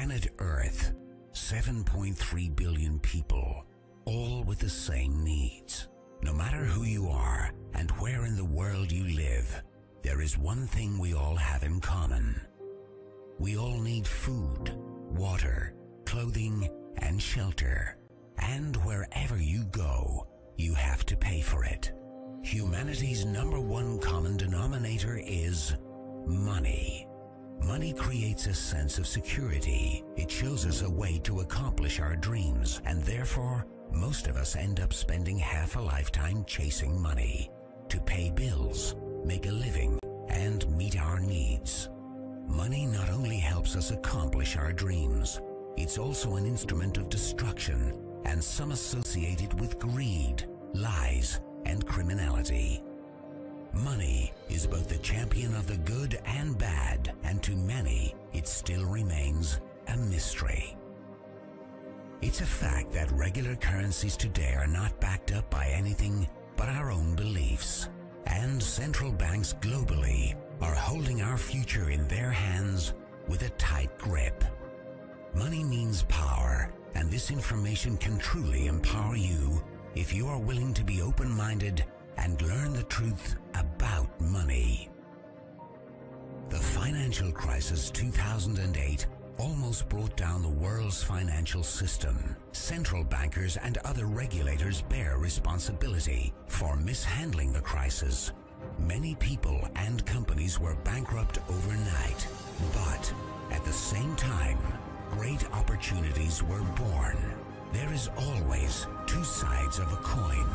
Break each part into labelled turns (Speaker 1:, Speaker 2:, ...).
Speaker 1: planet Earth, 7.3 billion people, all with the same needs. No matter who you are and where in the world you live, there is one thing we all have in common. We all need food, water, clothing, and shelter. And wherever you go, you have to pay for it. Humanity's number one common denominator is money. Money creates a sense of security. It shows us a way to accomplish our dreams, and therefore, most of us end up spending half a lifetime chasing money to pay bills, make a living, and meet our needs. Money not only helps us accomplish our dreams, it's also an instrument of destruction, and some associate it with greed, lies, and criminality. Money is both the champion of the good and bad, and to many, it still remains a mystery. It's a fact that regular currencies today are not backed up by anything but our own beliefs, and central banks globally are holding our future in their hands with a tight grip. Money means power, and this information can truly empower you if you are willing to be open-minded and learn the truth about money. The financial crisis 2008 almost brought down the world's financial system. Central bankers and other regulators bear responsibility for mishandling the crisis. Many people and companies were bankrupt overnight, but at the same time, great opportunities were born. There is always two sides of a coin,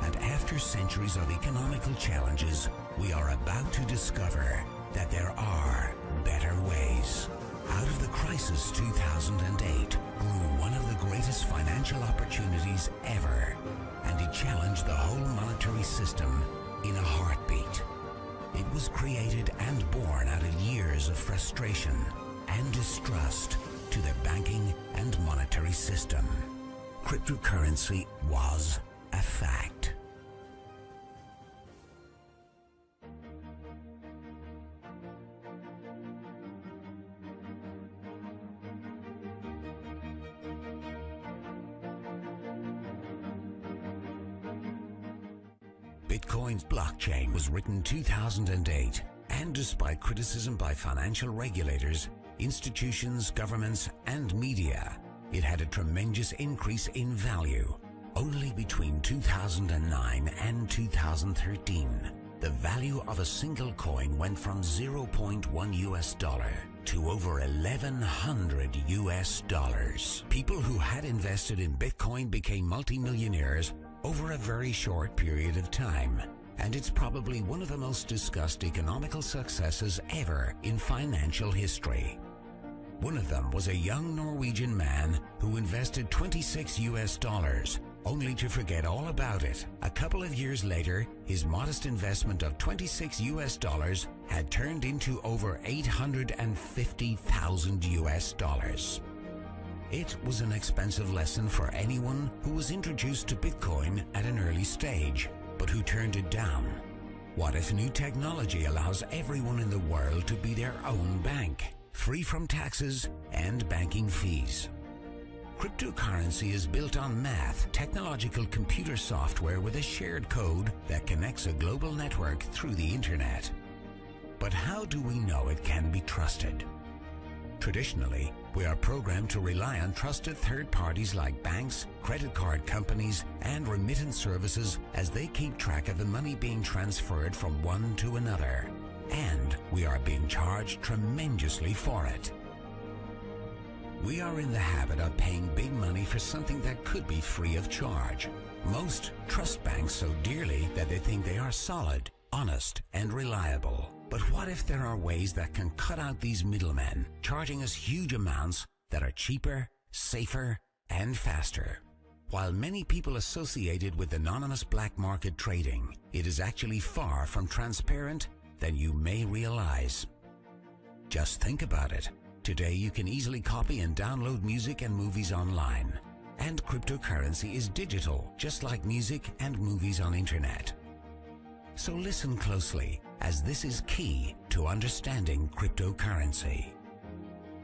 Speaker 1: and after centuries of economical challenges, we are about to discover that there are better ways. Out of the crisis 2008 grew one of the greatest financial opportunities ever, and it challenged the whole monetary system in a heartbeat. It was created and born out of years of frustration and distrust to the banking and monetary system. Cryptocurrency was a fact. Bitcoin's blockchain was written 2008, and despite criticism by financial regulators, institutions, governments, and media, it had a tremendous increase in value. Only between 2009 and 2013, the value of a single coin went from 0.1 US dollar to over 1,100 US dollars. People who had invested in Bitcoin became multimillionaires over a very short period of time, and it's probably one of the most discussed economical successes ever in financial history. One of them was a young Norwegian man who invested 26 US dollars, only to forget all about it. A couple of years later, his modest investment of 26 US dollars had turned into over 850,000 US dollars. It was an expensive lesson for anyone who was introduced to Bitcoin at an early stage, but who turned it down. What if new technology allows everyone in the world to be their own bank, free from taxes and banking fees? Cryptocurrency is built on math, technological computer software with a shared code that connects a global network through the internet. But how do we know it can be trusted? Traditionally, we are programmed to rely on trusted third parties like banks, credit card companies, and remittance services as they keep track of the money being transferred from one to another. And we are being charged tremendously for it. We are in the habit of paying big money for something that could be free of charge. Most trust banks so dearly that they think they are solid, honest, and reliable. But what if there are ways that can cut out these middlemen, charging us huge amounts that are cheaper, safer, and faster? While many people associate it with anonymous black market trading, it is actually far from transparent than you may realize. Just think about it. Today you can easily copy and download music and movies online. And cryptocurrency is digital, just like music and movies on internet. So listen closely, as this is key to understanding cryptocurrency.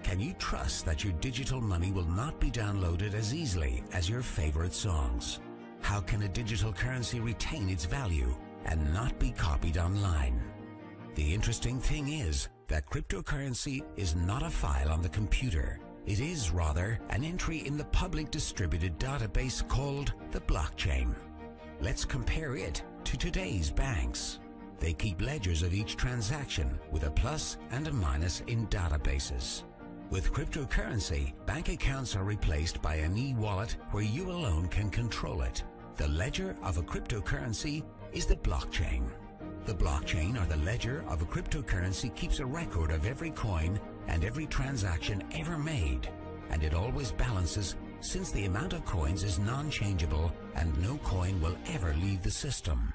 Speaker 1: Can you trust that your digital money will not be downloaded as easily as your favorite songs? How can a digital currency retain its value and not be copied online? The interesting thing is that cryptocurrency is not a file on the computer. It is rather an entry in the public distributed database called the blockchain. Let's compare it to today's banks. They keep ledgers of each transaction with a plus and a minus in databases. With cryptocurrency, bank accounts are replaced by an e-wallet where you alone can control it. The ledger of a cryptocurrency is the blockchain. The blockchain, or the ledger of a cryptocurrency, keeps a record of every coin and every transaction ever made, and it always balances since the amount of coins is non-changeable and no coin will ever leave the system.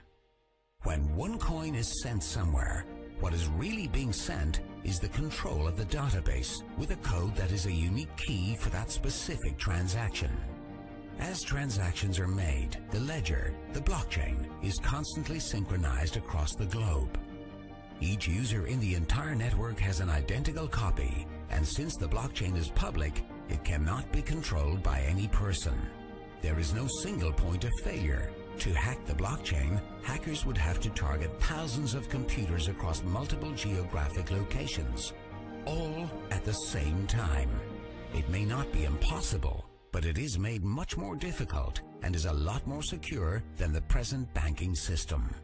Speaker 1: When one coin is sent somewhere, what is really being sent is the control of the database with a code that is a unique key for that specific transaction. As transactions are made, the ledger, the blockchain, is constantly synchronized across the globe. Each user in the entire network has an identical copy, and since the blockchain is public, it cannot be controlled by any person. There is no single point of failure. To hack the blockchain, hackers would have to target thousands of computers across multiple geographic locations, all at the same time. It may not be impossible, but it is made much more difficult and is a lot more secure than the present banking system.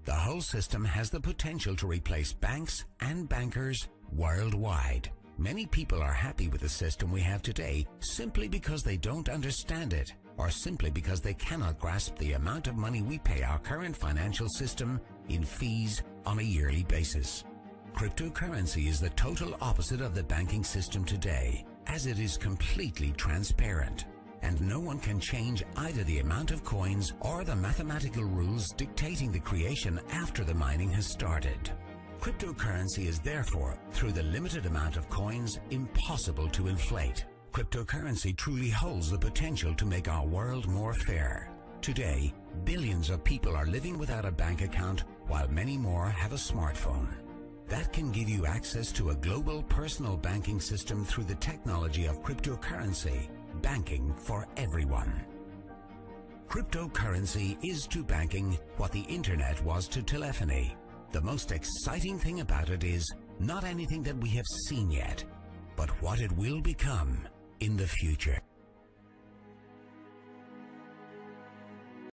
Speaker 1: The whole system has the potential to replace banks and bankers worldwide. Many people are happy with the system we have today simply because they don't understand it, or simply because they cannot grasp the amount of money we pay our current financial system in fees on a yearly basis. Cryptocurrency is the total opposite of the banking system today, as it is completely transparent, and no one can change either the amount of coins or the mathematical rules dictating the creation after the mining has started. Cryptocurrency is therefore, through the limited amount of coins, impossible to inflate. Cryptocurrency truly holds the potential to make our world more fair. Today, billions of people are living without a bank account, while many more have a smartphone. That can give you access to a global personal banking system through the technology of cryptocurrency, banking for everyone. Cryptocurrency is to banking what the internet was to telephony. The most exciting thing about it is not anything that we have seen yet, but what it will become in the future.